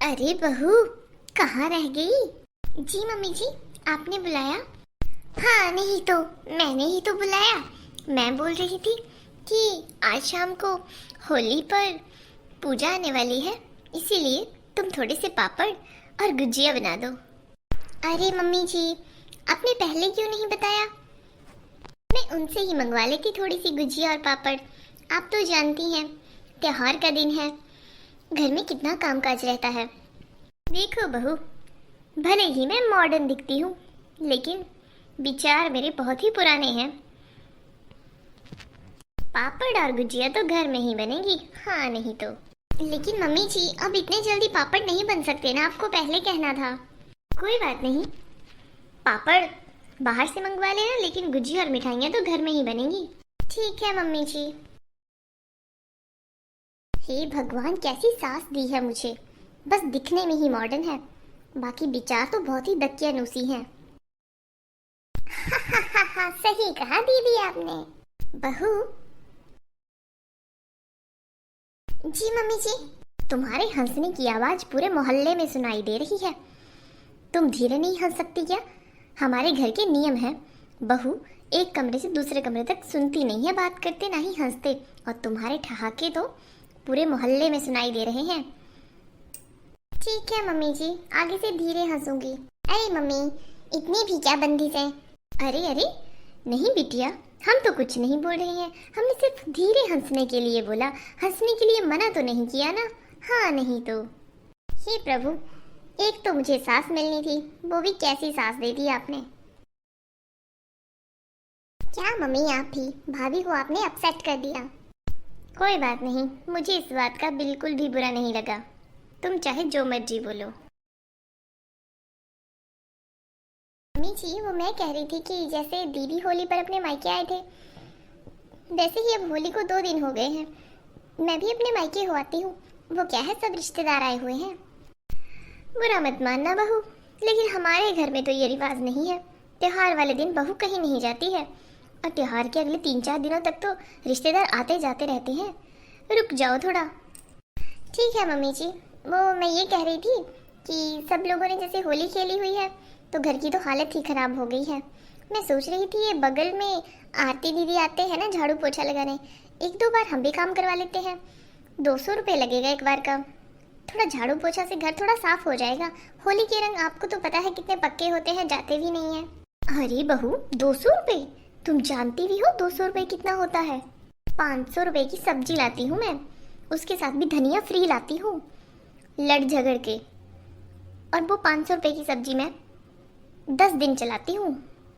अरे बहू, कहाँ रह गई? जी मम्मी जी, आपने बुलाया? हाँ नहीं तो मैंने ही तो बुलाया। मैं बोल रही थी कि आज शाम को होली पर पूजा आने वाली है, इसीलिए तुम थोड़े से पापड़ और गुजिया बना दो। अरे मम्मी जी, आपने पहले क्यों नहीं बताया? मैं उनसे ही मंगवा लेती थोड़ी सी गुजिया और पापड़। आप तो जानती हैं, त्योहार का दिन है, घर में कितना कामकाज रहता है। देखो बहू, भले ही मैं मॉडर्न दिखती हूँ, लेकिन विचार मेरे बहुत ही पुराने हैं। पापड़ और गुजिया तो घर में ही बनेगी, हाँ नहीं तो। लेकिन मम्मी जी, अब इतने जल्दी पापड़ नहीं बन सकते ना, आपको पहले कहना था। कोई बात नहीं, पापड़ बाहर से मंगवा लेना, लेकिन गुजिया और मिठाइयाँ तो घर में ही बनेगी। ठीक है मम्मी जी। हे भगवान, कैसी सास दी है मुझे, बस दिखने में ही मॉडर्न है, बाकी विचार तो बहुत ही दकियानूसी हैं। सही कहा दीदी आपने। बहू। जी मम्मी जी। तुम्हारे हंसने की आवाज पूरे मोहल्ले में सुनाई दे रही है। तुम धीरे नहीं हंस सकती क्या? हमारे घर के नियम है, बहू एक कमरे से दूसरे कमरे तक सुनती नहीं है बात करते, ना ही हंसते, और तुम्हारे ठहाके तो पूरे मोहल्ले में सुनाई दे रहे हैं। ठीक है मम्मी जी, आगे से धीरे हंसूंगी। अरे मम्मी, इतनी भी क्या बंदिश है? अरे अरे नहीं बिटिया, हम तो कुछ नहीं बोल रहे हैं, हमने सिर्फ धीरे हंसने के लिए बोला, हंसने के लिए मना तो नहीं किया ना। हाँ नहीं तो। हे प्रभु, एक तो मुझे सास मिलनी थी, वो भी कैसी सास दे दी आपने। क्या मम्मी, आप ही भाभी को आपने अपसेट कर दिया। कोई बात नहीं, मुझे इस बात का बिल्कुल भी बुरा नहीं लगा, तुम चाहे जो मर्जी बोलो। मम्मी जी, वो मैं कह रही थी कि जैसे दीदी होली पर अपने मायके आए थे, वैसे ही अब होली को 2 दिन हो गए हैं, मैं भी अपने मायके हो आती हूँ। वो क्या है, सब रिश्तेदार आए हुए हैं। बुरा मत मानना बहू, लेकिन हमारे घर में तो ये रिवाज नहीं है। त्योहार वाले दिन बहू कहीं नहीं जाती है, और त्योहार के अगले 3-4 दिनों तक तो रिश्तेदार आते जाते रहते हैं। रुक जाओ थोड़ा। ठीक है मम्मी जी, वो मैं ये कह रही थी कि सब लोगों ने जैसे होली खेली हुई है, तो घर की तो हालत ही खराब हो गई है। मैं सोच रही थी ये बगल में आरती दीदी आते हैं ना झाड़ू पोछा लगाने, 1-2 बार हम भी काम करवा लेते हैं। 200 रुपये लगेगा एक बार का, थोड़ा झाड़ू पोछा से घर थोड़ा साफ हो जाएगा। होली के रंग आपको तो पता है कितने पक्के होते हैं, जाते भी नहीं है। अरे बहू, 200 रुपये? तुम जानती भी हो 200 रुपये कितना होता है? 500 रुपये की सब्जी लाती हूँ मैं, उसके साथ भी धनिया फ्री लाती हूँ लड़ झगड़ के, और वो 500 रुपये की सब्जी मैं 10 दिन चलाती हूँ,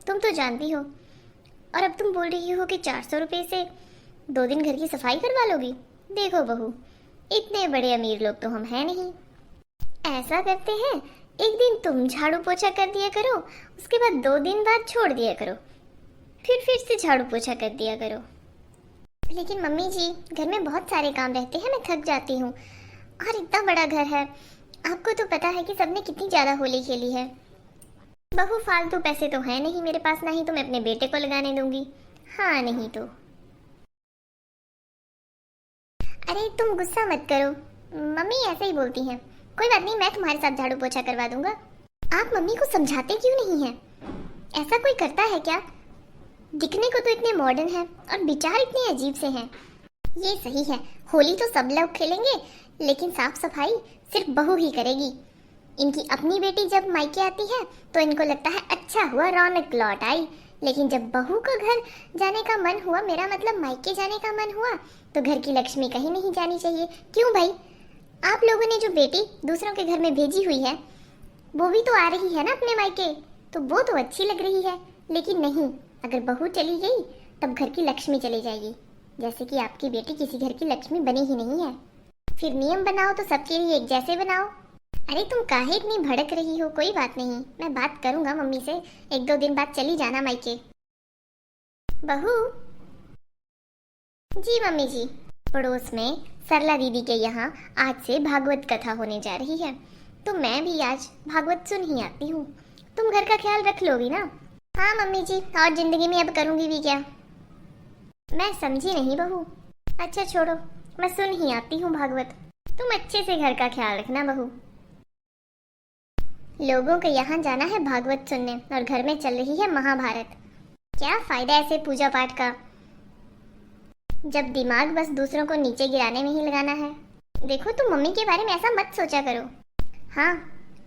तुम तो जानती हो। और अब तुम बोल रही हो कि 400 रुपये से 2 दिन घर की सफाई करवा लोगी। देखो बहू, इतने बड़े अमीर लोग तो हम हैं नहीं। ऐसा करते हैं, एक दिन तुम झाड़ू पोछा कर दिया करो, उसके बाद 2 दिन बाद छोड़ दिया करो, फिर से झाड़ू पोछा कर दिया करो। लेकिन मम्मी जी, घर में बहुत सारे काम रहते हैं, मैं थक जाती हूँ, और इतना बड़ा घर है, आपको तो पता है कि सबने कितनी ज़्यादा होली खेली है। बहू, फालतू पैसे तो हैं नहीं मेरे पास, नहीं तो मैं अपने बेटे को लगाने दूंगी। हाँ नहीं तो। अरे तुम गुस्सा मत करो, मम्मी ऐसे ही बोलती हैं। कोई बात नहीं, मैं तुम्हारे साथ झाड़ू पोछा करवा दूंगा। आप मम्मी को समझाते क्यों नहीं हैं? ऐसा कोई करता है क्या? दिखने को तो इतने मॉडर्न हैं और विचार इतने अजीब से हैं। ये सही है, होली तो सब लोग खेलेंगे, लेकिन साफ सफाई सिर्फ बहू ही करेगी। इनकी अपनी बेटी जब मायके आती है तो इनको लगता है अच्छा हुआ रौनक लौट आई, लेकिन जब बहू का घर जाने का मन हुआ, मेरा मतलब मायके जाने का मन हुआ, तो घर की लक्ष्मी कहीं नहीं जानी चाहिए। क्यों भाई? आप लोगों ने जो बेटी दूसरों के घर में भेजी हुई है, वो भी तो आ रही है ना अपने मायके, तो वो तो अच्छी लग रही है। लेकिन नहीं, अगर बहू चली गई तब घर की लक्ष्मी चली जाएगी, जैसे कि आपकी बेटी किसी घर की लक्ष्मी बनी ही नहीं है। फिर नियम बनाओ तो सबके लिए एक जैसे बनाओ। अरे तुम काहे इतनी भड़क रही हो? कोई बात नहीं, मैं बात करूंगा मम्मी से, 1-2 दिन बाद चली जाना मायके। बहू। जी मम्मी जी। पड़ोस में सरला दीदी के यहाँ आज से भागवत कथा होने जा रही है, तो मैं भी आज भागवत सुन ही आती हूँ। तुम घर का ख्याल रख लोगी ना? हाँ मम्मी जी, और जिंदगी में अब करूँगी भी क्या? मैं समझी नहीं बहू। अच्छा छोड़ो, मैं सुन ही आती हूँ भागवत, तुम अच्छे से घर का ख्याल रखना बहू। लोगों को यहाँ जाना है भागवत सुनने और घर में चल रही है महाभारत। क्या फायदा ऐसे पूजा पाठ का, जब दिमाग बस दूसरों को नीचे गिराने में ही लगाना है। देखो तुम मम्मी के बारे में ऐसा मत सोचा करो। हाँ,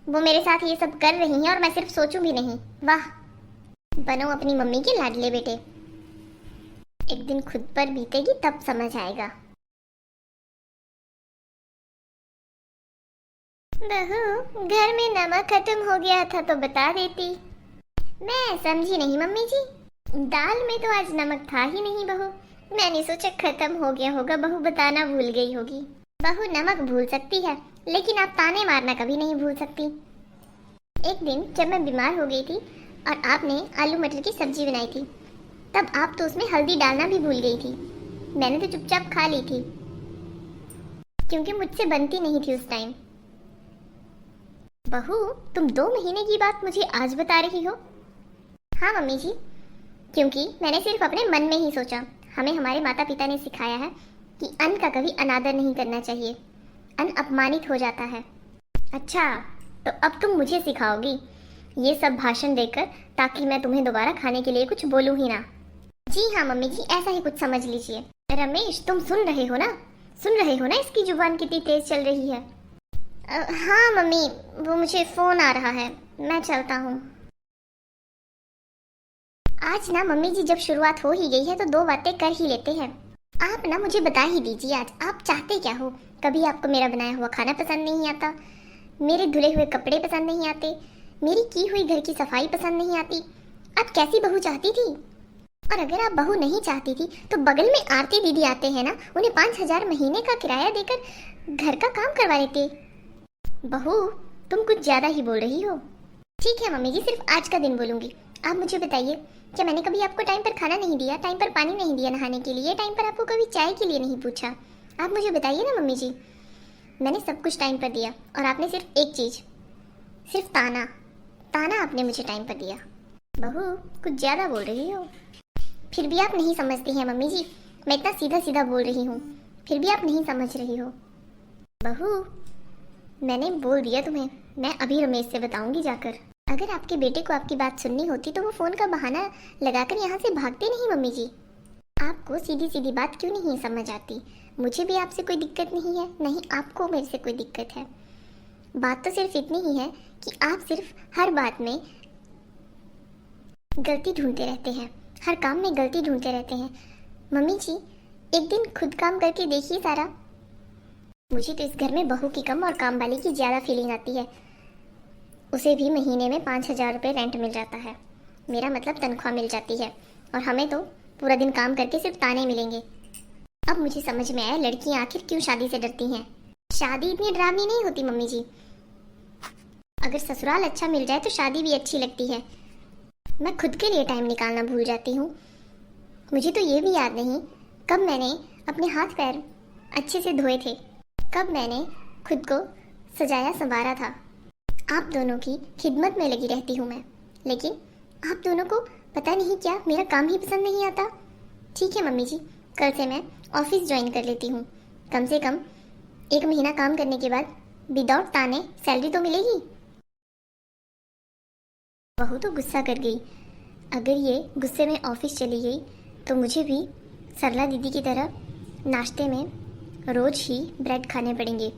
वो मेरे साथ ये सब कर रही हैं और मैं सिर्फ सोचूं भी नहीं। वाह, बनो अपनी मम्मी के लाडले बेटे। एक दिन खुद पर बीतेगी तब समझ आएगा। बहू, घर में नमक खत्म हो गया था तो बता देती। मैं समझी नहीं मम्मी जी, दाल में तो आज नमक था ही नहीं बहू। मैंने सोचा खत्म हो गया होगा, बहू बताना भूल गई होगी। बहू नमक भूल सकती है, लेकिन आप ताने मारना कभी नहीं भूल सकती। एक दिन जब मैं बीमार हो गई थी और आपने आलू मटर की सब्जी बनाई थी, तब आप तो उसमें हल्दी डालना भी भूल गई थी। मैंने तो चुपचाप खा ली थी, क्योंकि मुझसे बनती नहीं थी उस टाइम। बहू, तुम 2 महीने की बात मुझे आज बता रही हो? हाँ मम्मी जी, क्योंकि मैंने सिर्फ अपने मन में ही सोचा। हमें हमारे माता पिता ने सिखाया है कि अन्न का कभी अनादर नहीं करना चाहिए, अन्न अपमानित हो जाता है। अच्छा, तो अब तुम मुझे सिखाओगी ये सब भाषण देकर, ताकि मैं तुम्हें दोबारा खाने के लिए कुछ बोलूं ही ना। जी हाँ मम्मी जी, ऐसा ही कुछ समझ लीजिए। रमेश, तुम सुन रहे हो ना? सुन रहे हो ना इसकी जुबान कितनी तेज चल रही है? हाँ मम्मी, वो मुझे फोन आ रहा है, मैं चलता हूँ। आज ना मम्मी जी, जब शुरुआत हो ही गई है तो 2 बातें कर ही लेते हैं। आप ना मुझे बता ही दीजिए, आज आप चाहते क्या हो? कभी आपको मेरा बनाया हुआ खाना पसंद नहीं आता, मेरे धुले हुए कपड़े पसंद नहीं आते, मेरी की हुई घर की सफाई पसंद नहीं आती। आप कैसी बहू चाहती थी? और अगर आप बहू नहीं चाहती थी तो बगल में आरती दीदी आते हैं ना, उन्हें 5,000 महीने का किराया देकर घर का काम करवा लेते। बहू, तुम कुछ ज्यादा ही बोल रही हो। ठीक है मम्मी जी, सिर्फ आज का दिन बोलूंगी। आप मुझे बताइए, क्या मैंने कभी आपको टाइम पर खाना नहीं दिया, टाइम पर पानी नहीं दिया नहाने के लिए, टाइम पर आपको कभी चाय के लिए नहीं पूछा? आप मुझे बताइए ना मम्मी जी। मैंने सब कुछ टाइम पर दिया और आपने सिर्फ एक चीज, सिर्फ ताना ताना आपने मुझे टाइम पर दिया। बहू, कुछ ज्यादा बोल रही हो। फिर भी आप नहीं समझती हैं मम्मी जी, मैं इतना सीधा सीधा बोल रही हूँ, फिर भी आप नहीं समझ रही हो। बहू, मैंने बोल दिया तुम्हें, मैं अभी रमेश से बताऊंगी जाकर। अगर आपके बेटे को आपकी बात सुननी होती तो वो फोन का बहाना लगाकर यहाँ से भागते नहीं मम्मी जी। आपको सीधी सीधी बात क्यों नहीं समझ आती? मुझे भी आपसे कोई दिक्कत नहीं है, नहीं आपको मेरे से कोई दिक्कत है। बात तो सिर्फ इतनी ही है कि आप सिर्फ हर बात में गलती ढूंढते रहते हैं, हर काम में गलती ढूंढते रहते हैं। मम्मी जी, एक दिन खुद काम करके देखिए सारा। मुझे तो इस घर में बहू की कम और काम वाली की ज़्यादा फीलिंग आती है। उसे भी महीने में 5,000 रुपये रेंट मिल जाता है, मेरा मतलब तनख्वाह मिल जाती है, और हमें तो पूरा दिन काम करके सिर्फ ताने मिलेंगे। अब मुझे समझ में आया लड़कियां आखिर क्यों शादी से डरती हैं। शादी इतनी डरावनी नहीं होती मम्मी जी। अगर ससुराल अच्छा मिल जाए तो शादी भी अच्छी लगती है। मैं खुद के लिए टाइम निकालना भूल जाती हूँ। मुझे तो ये भी याद नहीं कब मैंने अपने हाथ पैर अच्छे से धोए थे, कब मैंने खुद को सजाया संवारा था। आप दोनों की खिदमत में लगी रहती हूँ मैं, लेकिन आप दोनों को पता नहीं क्या मेरा काम ही पसंद नहीं आता। ठीक है मम्मी जी, कल से मैं ऑफिस ज्वाइन कर लेती हूँ। कम से कम 1 महीना काम करने के बाद विदाउट ताने सैलरी तो मिलेगी। बहू तो गुस्सा कर गई। अगर ये गुस्से में ऑफिस चली गई तो मुझे भी सरला दीदी की तरह नाश्ते में रोज ही ब्रेड खाने पड़ेंगे,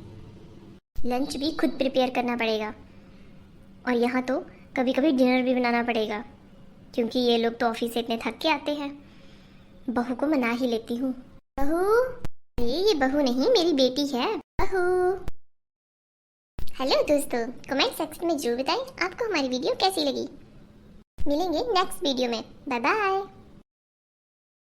लंच भी खुद प्रिपेयर करना पड़ेगा, और यहाँ तो कभी कभी डिनर भी बनाना पड़ेगा, क्योंकि ये लोग तो ऑफिस से इतने थक के आते हैं। बहू को मना ही लेती हूँ। बहू, ये बहू नहीं मेरी बेटी है। बहू। हेलो दोस्तों, कमेंट सेक्शन में जरूर बताएं आपको हमारी वीडियो कैसी लगी। मिलेंगे नेक्स्ट वीडियो में। Bye bye.